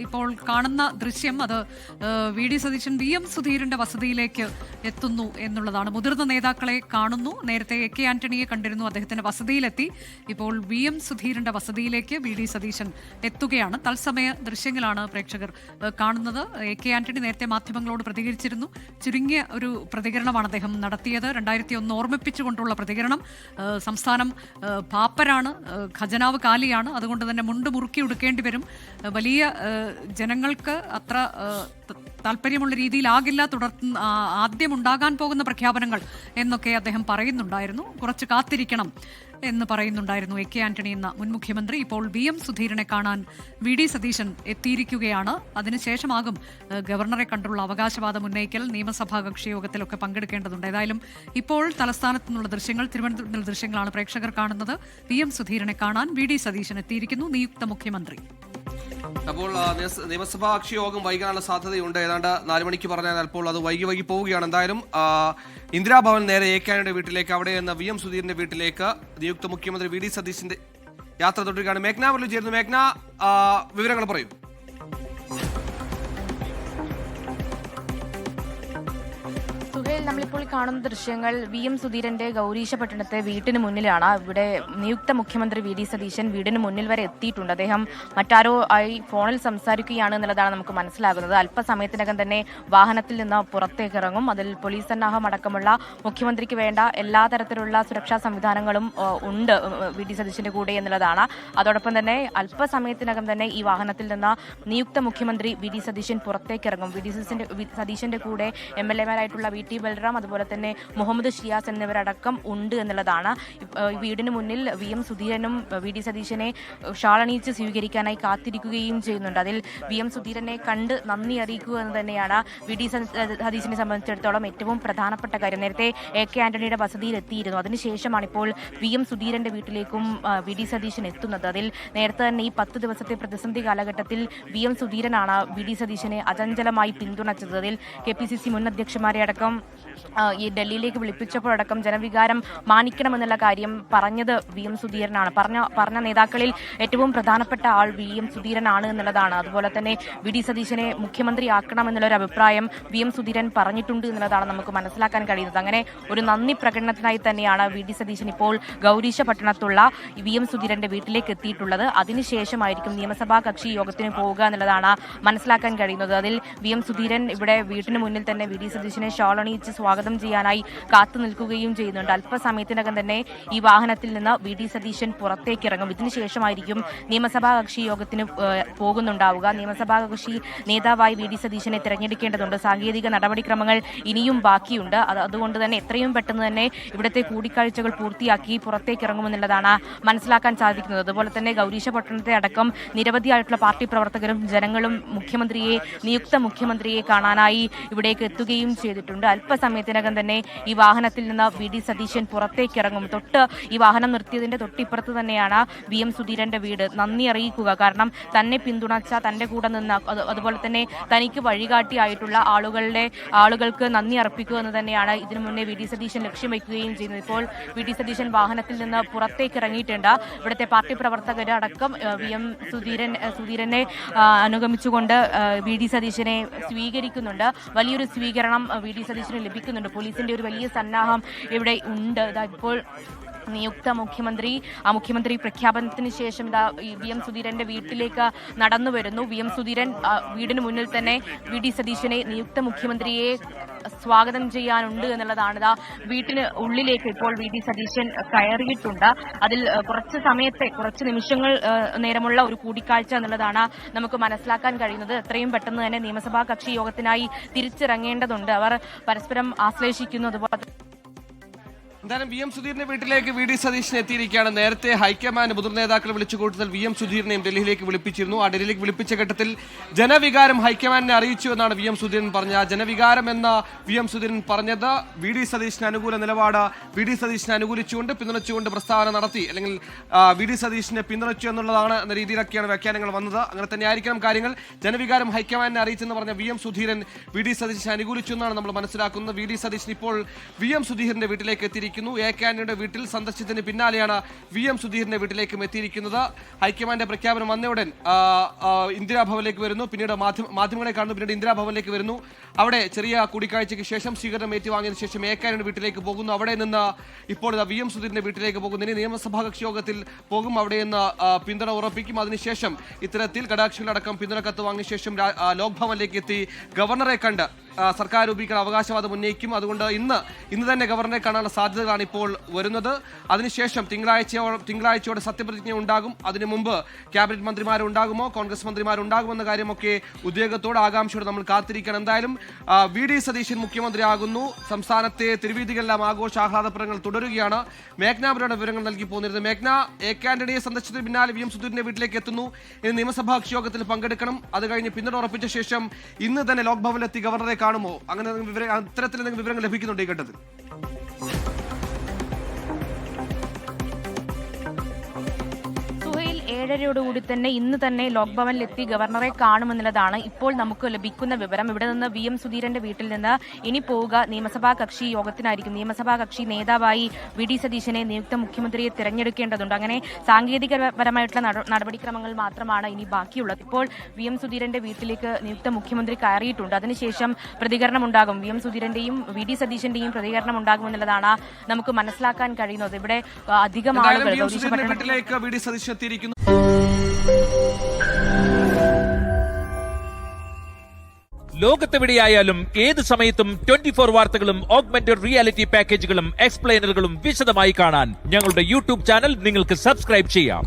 ഇപ്പോൾ കാണുന്ന ദൃശ്യം അത് വി.ഡി. സതീശൻ VM സുധീരന്റെ വസതിയിലേക്ക് എത്തുന്നു എന്നുള്ളതാണ്. മുതിർന്ന നേതാക്കളെ കാണുന്നു. നേരത്തെ A.K. ആന്റണിയെ കണ്ടിരുന്നു, അദ്ദേഹത്തിന്റെ വസതിയിലെത്തി. ഇപ്പോൾ VM സുധീരന്റെ വസതിയിലേക്ക് വി.ഡി. സതീശൻ എത്തുകയാണ്. തത്സമയ ദൃശ്യങ്ങളാണ് പ്രേക്ഷകർ കാണുന്നത്. A.K. ആന്റണി നേരത്തെ മാധ്യമങ്ങളോട് പ്രതികരിച്ചിരുന്നു. ചുരുങ്ങിയ ഒരു പ്രതികരണമാണ് അദ്ദേഹം നടത്തിയത്. 2001 ഓർമ്മിപ്പിച്ചുകൊണ്ടുള്ള പ്രതികരണം. സംസ്ഥാനം പാപ്പരാണ്, ഖജനാവ് കാലിയാണ്, അതുകൊണ്ട് തന്നെ മുണ്ട് മുറുക്കി ഉടുക്കേണ്ടി വരും. വലിയ ജനങ്ങൾക്ക് അത്ര താല്പര്യമുള്ള രീതിയിലാകില്ല ആദ്യം ഉണ്ടാകാൻ പോകുന്ന പ്രഖ്യാപനങ്ങൾ എന്നൊക്കെ അദ്ദേഹം പറയുന്നുണ്ടായിരുന്നു. കുറച്ച് കാത്തിരിക്കണം എന്ന് പറയുന്നുണ്ടായിരുന്നു A.K. ആന്റണി എന്ന മുൻ മുഖ്യമന്ത്രി. ഇപ്പോൾ VM സുധീരനെ കാണാൻ വി.ഡി. സതീശൻ എത്തിയിരിക്കുകയാണ്. അതിനുശേഷമാകും ഗവർണറെ കണ്ടുള്ള അവകാശവാദം ഉന്നയിക്കൽ, നിയമസഭാ കക്ഷി യോഗത്തിലൊക്കെ പങ്കെടുക്കേണ്ടതുണ്ട്. ഏതായാലും ഇപ്പോൾ തലസ്ഥാനത്തു നിന്നുള്ള ദൃശ്യങ്ങൾ, തിരുവനന്തപുരത്ത് നിന്നുള്ള ദൃശ്യങ്ങളാണ് പ്രേക്ഷകർ കാണുന്നത്. VM സുധീരനെ കാണാൻ വി.ഡി. സതീശൻ എത്തിയിരിക്കുന്നു, നിയുക്ത മുഖ്യമന്ത്രി. അപ്പോൾ നിയമസഭാ കക്ഷി യോഗം വൈകാനുള്ള സാധ്യതയുണ്ട്. ഏതാണ്ട് 4 മണിക്ക് പറഞ്ഞാൽ അപ്പോൾ അത് വൈകി പോവുകയാണ്. എന്തായാലും ഇന്ദിരാഭവൻ നേരെ A.K. ആന്റണിയുടെ വീട്ടിലേക്ക്, അവിടെ നിന്ന് VM സുധീരന്റെ വീട്ടിലേക്ക് നിയുക്ത മുഖ്യമന്ത്രി വി.ഡി. സതീശന്റെ യാത്ര തുടരുകയാണ്. മേഘ്ന മുരളി ചേരുന്നു. മേഘ്ന, വിവരങ്ങൾ പറയൂ. നമ്മളിപ്പോൾ കാണുന്ന ദൃശ്യങ്ങൾ VM സുധീരന്റെ ഗൗരീശപട്ടണത്തെ വീട്ടിന് മുന്നിലാണ്. ഇവിടെ നിയുക്ത മുഖ്യമന്ത്രി വി.ഡി. സതീശൻ വീടിന് മുന്നിൽ വരെ എത്തിയിട്ടുണ്ട്. അദ്ദേഹം മറ്റാരോ ആയി ഫോണിൽ സംസാരിക്കുകയാണ് എന്നുള്ളതാണ് നമുക്ക് മനസ്സിലാകുന്നത്. അല്പസമയത്തിനകം തന്നെ വാഹനത്തിൽ നിന്ന് പുറത്തേക്ക് ഇറങ്ങും. അതിൽ പോലീസ് സന്നാഹം അടക്കമുള്ള മുഖ്യമന്ത്രിക്ക് വേണ്ട എല്ലാ തരത്തിലുള്ള സുരക്ഷാ സംവിധാനങ്ങളും ഉണ്ട് വി.ഡി. സതീശന്റെ കൂടെ എന്നുള്ളതാണ്. അതോടൊപ്പം തന്നെ അല്പസമയത്തിനകം തന്നെ ഈ വാഹനത്തിൽ നിന്ന് നിയുക്ത മുഖ്യമന്ത്രി വി.ഡി. സതീശൻ പുറത്തേക്ക് ഇറങ്ങും. വി.ഡി. സതീശന്റെ കൂടെ MLA-മാരായിട്ടുള്ള വി.ടി. ബൽറാം, അതുപോലെ തന്നെ മുഹമ്മദ് ഷിയാസ് എന്നിവരടക്കം ഉണ്ട് എന്നുള്ളതാണ്. വീടിന് മുന്നിൽ VM സുധീരനും വി.ഡി. സതീശനെ ഷാളണിയിച്ച് സ്വീകരിക്കാനായി കാത്തിരിക്കുകയും ചെയ്യുന്നുണ്ട്. അതിൽ VM സുധീരനെ കണ്ട് നന്ദി അറിയിക്കുക എന്ന് തന്നെയാണ് വി.ഡി. സതീശനെ സംബന്ധിച്ചിടത്തോളം ഏറ്റവും പ്രധാനപ്പെട്ട കാര്യം. നേരത്തെ A.K. ആന്റണിയുടെ വസതിയിൽ എത്തിയിരുന്നു. അതിനുശേഷമാണ് ഇപ്പോൾ VM സുധീരന്റെ വീട്ടിലേക്കും വി.ഡി. സതീശൻ എത്തുന്നത്. അതിൽ നേരത്തെ തന്നെ ഈ 10 ദിവസത്തെ പ്രതിസന്ധി കാലഘട്ടത്തിൽ VM സുധീരനാണ് വി.ഡി. സതീശനെ അചഞ്ചലമായി പിന്തുണച്ചത്. അതിൽ KPCC മുൻ അധ്യക്ഷന്മാരെ അടക്കം ഈ ഡൽഹിയിലേക്ക് വിളിപ്പിച്ചപ്പോഴടക്കം ജനവികാരം മാനിക്കണമെന്നുള്ള കാര്യം പറഞ്ഞത് VM സുധീരനാണ്. പറഞ്ഞ നേതാക്കളിൽ ഏറ്റവും പ്രധാനപ്പെട്ട ആൾ VM സുധീരനാണ് എന്നുള്ളതാണ്. അതുപോലെ തന്നെ വി.ഡി. സതീശനെ മുഖ്യമന്ത്രിയാക്കണം എന്നുള്ളൊരു അഭിപ്രായം VM സുധീരൻ പറഞ്ഞിട്ടുണ്ട് എന്നുള്ളതാണ് നമുക്ക് മനസ്സിലാക്കാൻ കഴിയുന്നത്. അങ്ങനെ ഒരു നന്ദി പ്രകടനത്തിനായി തന്നെയാണ് വി.ഡി. സതീശൻ ഇപ്പോൾ ഗൗരീശ പട്ടണത്തുള്ള VM സുധീരന്റെ വീട്ടിലേക്ക് എത്തിയിട്ടുള്ളത്. അതിനുശേഷമായിരിക്കും നിയമസഭാ കക്ഷി യോഗത്തിന് പോവുക എന്നുള്ളതാണ് മനസ്സിലാക്കാൻ കഴിയുന്നത്. അതിൽ VM സുധീരൻ ഇവിടെ വീട്ടിന് മുന്നിൽ തന്നെ വി.ഡി. സതീശനെ ഷാളണിയിച്ച് സ്വാഗതം ചെയ്യാനായി കാത്തു നിൽക്കുകയും ചെയ്യുന്നുണ്ട്. അല്പസമയത്തിനകം തന്നെ ഈ വാഹനത്തിൽ നിന്ന് വി.ഡി. സതീശൻ പുറത്തേക്ക് ഇറങ്ങും. ഇതിനുശേഷമായിരിക്കും നിയമസഭാ കക്ഷി യോഗത്തിന് പോകുന്നുണ്ടാവുക. നിയമസഭാ കക്ഷി നേതാവായി വി.ഡി. സതീശനെ തിരഞ്ഞെടുക്കേണ്ടതുണ്ട്. സാങ്കേതിക നടപടിക്രമങ്ങൾ ഇനിയും ബാക്കിയുണ്ട്. അതുകൊണ്ട് തന്നെ എത്രയും പെട്ടെന്ന് തന്നെ ഇവിടുത്തെ കൂടിക്കാഴ്ചകൾ പൂർത്തിയാക്കി പുറത്തേക്ക് ഇറങ്ങുമെന്നുള്ളതാണ് മനസ്സിലാക്കാൻ സാധിക്കുന്നത്. അതുപോലെ തന്നെ ഗൗരീശ പട്ടണത്തെ അടക്കം നിരവധിയായിട്ടുള്ള പാർട്ടി പ്രവർത്തകരും ജനങ്ങളും നിയുക്ത മുഖ്യമന്ത്രിയെ കാണാനായി ഇവിടേക്ക് എത്തുകയും ചെയ്തിട്ടുണ്ട്. അല്പസമയത്തിനകം തന്നെ ഈ വാഹനത്തിൽ നിന്ന് വി.ഡി. സതീശൻ പുറത്തേക്ക് ഇറങ്ങും. ഈ വാഹനം നിർത്തിയതിന്റെ തൊട്ടിപ്പുറത്ത് തന്നെയാണ് VM സുധീരന്റെ വീട്. നന്ദി അറിയിക്കുക, കാരണം തന്നെ പിന്തുണച്ച, തന്റെ കൂടെ നിന്ന്, അതുപോലെ തന്നെ തനിക്ക് വഴികാട്ടിയായിട്ടുള്ള ആളുകൾക്ക് നന്ദി അർപ്പിക്കുക എന്ന് തന്നെയാണ് ഇതിനു മുന്നേ വി.ഡി. സതീശൻ ലക്ഷ്യം വയ്ക്കുകയും ചെയ്യുന്നത്. ഇപ്പോൾ വി.ഡി. സതീശൻ വാഹനത്തിൽ നിന്ന് പുറത്തേക്ക് ഇറങ്ങിയിട്ടുണ്ട്. ഇവിടുത്തെ പാർട്ടി പ്രവർത്തകരടക്കം VM സുധീരനെ അനുഗമിച്ചുകൊണ്ട് വി.ഡി. സതീശനെ സ്വീകരിക്കുന്നുണ്ട്. വലിയൊരു സ്വീകരണം വി.ഡി. സതീശന് ലഭിക്കുന്നുണ്ട്. പോലീസിന്റെ ഒരു വലിയ സന്നാഹം ഇവിടെ ഉണ്ട്. ഇപ്പോൾ നിയുക്ത മുഖ്യമന്ത്രി പ്രഖ്യാപനത്തിന് ശേഷം VM സുധീരന്റെ വീട്ടിലേക്ക് നടന്നു വരുന്നു. VM സുധീരൻ വീടിന് മുന്നിൽ തന്നെ വി.ഡി. സതീശനെ നിയുക്ത മുഖ്യമന്ത്രിയെ സ്വാഗതം ചെയ്യാനുണ്ട് എന്നുള്ളതാണ്. വീട്ടിന് ഉള്ളിലേക്ക് ഇപ്പോൾ വി.ഡി. സതീശൻ കയറിയിട്ടുണ്ട്. അതിൽ കുറച്ച് നിമിഷങ്ങൾ നേരമുള്ള ഒരു കൂടിക്കാഴ്ച എന്നുള്ളതാണ് നമുക്ക് മനസ്സിലാക്കാൻ കഴിയുന്നത്. എത്രയും പെട്ടെന്ന് തന്നെ നിയമസഭാ കക്ഷി യോഗത്തിനായി തിരിച്ചിറങ്ങേണ്ടതുണ്ട്. അവർ പരസ്പരം ആശ്ലേഷിക്കുന്നു. അതുപോലെ എന്തായാലും VM സുധീരന്റെ വീട്ടിലേക്ക് വി.ഡി. സതീശൻ എത്തിയിരിക്കുകയാണ്. നേരത്തെ ഹൈക്കമാൻഡ് മുതിർന്ന നേതാക്കളെ വിളിച്ചു കൂട്ടത്തിൽ VM സുധീരനെയും ഡൽഹിയിലേക്ക് വിളിപ്പിച്ചിരുന്നു. ആ ഡൽഹിയിലേക്ക് വിളിപ്പിച്ച ഘട്ടത്തിൽ ജനവികാരം ഹൈക്കമാൻഡിനെ അറിയിച്ചു എന്നാണ് VM സുധീരൻ പറഞ്ഞത്. ജനവികാരം എന്ന VM സുധീരൻ പറഞ്ഞത് വി.ഡി. സതീശന് അനുകൂല നിലപാട് വി.ഡി. സതീശനെ അനുകൂലിച്ചുകൊണ്ട് പിന്തുണച്ചുകൊണ്ട് പ്രസ്താവന നടത്തി, അല്ലെങ്കിൽ വി.ഡി. സതീശനെ പിന്തുണച്ചു എന്നുള്ളതാണ് എന്ന രീതിയിലൊക്കെയാണ് വ്യാഖ്യാനങ്ങൾ വന്നത്. അങ്ങനെ തന്നെ ആയിരിക്കണം കാര്യങ്ങൾ. ജനവികാരം ഹൈക്കമാൻഡിനെ അറിയിച്ചെന്ന് പറഞ്ഞ VM സുധീരൻ വി.ഡി. സതീശനെ അനുകൂലിച്ചു എന്നാണ് നമ്മൾ മനസ്സിലാക്കുന്നത്. വി.ഡി. സതീശൻ ഇപ്പോൾ VM സുധീരന്റെ വീട്ടിലേക്ക് എത്തിയിരിക്കുന്നത്. എത്തിയിരിക്കുന്നു. എ കെ ആന്റണിയുടെ വീട്ടിൽ സന്ദർശനത്തിന് പിന്നാലെയാണ് VM സുധീറിന്റെ വീട്ടിലേക്കും എത്തിയിരിക്കുന്നത്. ഹൈക്കമാൻഡ് പ്രഖ്യാപനം വന്നയുടൻ ഇന്ദിരാഭവനിലേക്ക് വരുന്നു, പിന്നീട് മാധ്യമങ്ങളെ കാണുന്നു, പിന്നീട് ഇന്ദിരാഭവനിലേക്ക് വരുന്നു. അവിടെ ചെറിയ കൂടിക്കാഴ്ചയ്ക്ക് ശേഷം സ്വീകരണം ഏറ്റുവാങ്ങിയതിനു ശേഷം എ കെ ആന്റണിയുടെ വീട്ടിലേക്ക് പോകുന്നു. അവിടെ നിന്ന് ഇപ്പോൾ VM സുധീറിന്റെ വീട്ടിലേക്ക് പോകുന്നു. ഇനി നിയമസഭാ കക്ഷി യോഗത്തിൽ പോകും, അവിടെ നിന്ന് പിന്തുണ ഉറപ്പിക്കും. അതിനുശേഷം ഇത്തരത്തിൽ ഘടകകക്ഷികളടക്കം പിന്തുണ കത്ത് വാങ്ങിയ ശേഷം ലോക് ഭവനിലേക്ക് എത്തി ഗവർണറെ കണ്ട് സർക്കാർ രൂപീകരണ അവകാശവാദം ഉന്നയിക്കും. അതുകൊണ്ട് ഇന്ന് തന്നെ ഗവർണറെ കാണാനുള്ള സാധ്യതകളാണ് ഇപ്പോൾ വരുന്നത്. അതിനുശേഷം തിങ്കളാഴ്ചയോടെ സത്യപ്രതിജ്ഞ ഉണ്ടാകും. അതിനു മുമ്പ് ക്യാബിനറ്റ് മന്ത്രിമാരുണ്ടാകുമോ, കോൺഗ്രസ് മന്ത്രിമാരുണ്ടാകുമെന്ന കാര്യമൊക്കെ ഉദ്യോഗത്തോടെ ആകാംക്ഷയോടെ നമ്മൾ കാത്തിരിക്കണം. എന്തായാലും VD സതീശൻ മുഖ്യമന്ത്രിയാകുന്നു. സംസ്ഥാനത്തെ തിരുവീതികളെല്ലാം ആഘോഷാഹ്ലാദപ്രങ്ങൾ തുടരുകയാണ്. മേഘ്നാപുരയുടെ വിവരങ്ങൾ നൽകി പോന്നിരുന്നത്. മേഘ്ന, എ കെ ആന്റണിയെ സന്ദർശിച്ചതിന് പിന്നാലെ VM സുധീറിന്റെ വീട്ടിലേക്ക് എത്തുന്നു. ഇനി നിയമസഭാ കക്ഷി യോഗത്തിൽ പങ്കെടുക്കണം. അത് കഴിഞ്ഞ് പിന്തുണ ഉറപ്പിച്ച ശേഷം ഇന്ന് തന്നെ ലോക് ഭവനിലെത്തി ഗവർണറെ കാണുമോ? അങ്ങനെ അത്തരത്തിൽ എന്തെങ്കിലും വിവരങ്ങൾ ലഭിക്കുന്നുണ്ട് ഈ ഘട്ടത്തിൽ? സുഹൈൽ 7:30 തന്നെ ഇന്ന് തന്നെ ലോക് ഭവനിലെത്തി ഗവർണറെ കാണുമെന്നുള്ളതാണ് ഇപ്പോൾ നമുക്ക് ലഭിക്കുന്ന വിവരം. ഇവിടെ നിന്ന് VM സുധീരന്റെ വീട്ടിൽ നിന്ന് ഇനി പോവുക നിയമസഭാ കക്ഷി യോഗത്തിനായിരിക്കും. നിയമസഭാ കക്ഷി നേതാവായി VD സതീശനെ നിയുക്ത മുഖ്യമന്ത്രിയെ തിരഞ്ഞെടുക്കേണ്ടതുണ്ട്. അങ്ങനെ സാങ്കേതികപരമായിട്ടുള്ള നടപടിക്രമങ്ങൾ മാത്രമാണ് ഇനി ബാക്കിയുള്ളത്. ഇപ്പോൾ VM സുധീരന്റെ വീട്ടിലേക്ക് നിയുക്ത മുഖ്യമന്ത്രി കയറിയിട്ടുണ്ട്. അതിനുശേഷം പ്രതികരണം ഉണ്ടാകും. VM സുധീരന്റെയും VD സതീശന്റെയും പ്രതികരണം ഉണ്ടാകുമെന്നുള്ളതാണ് നമുക്ക് മനസ്സിലാക്കാൻ കഴിയുന്നത്. ഇവിടെ അധികം ആളുകൾ വീട്ടിലേക്ക് VD സതീശൻ എത്തിയിരിക്കുന്നു. ലോകത്തെവിടെയായാലും ഏത് സമയത്തും 24 വാർത്തകളും ഓഗ്മെന്റഡ് റിയാലിറ്റി പാക്കേജുകളും എക്സ്പ്ലെയിനറുകളും വിശദമായി കാണാൻ ഞങ്ങളുടെ YouTube ചാനൽ നിങ്ങൾക്ക് സബ്സ്ക്രൈബ് ചെയ്യാം.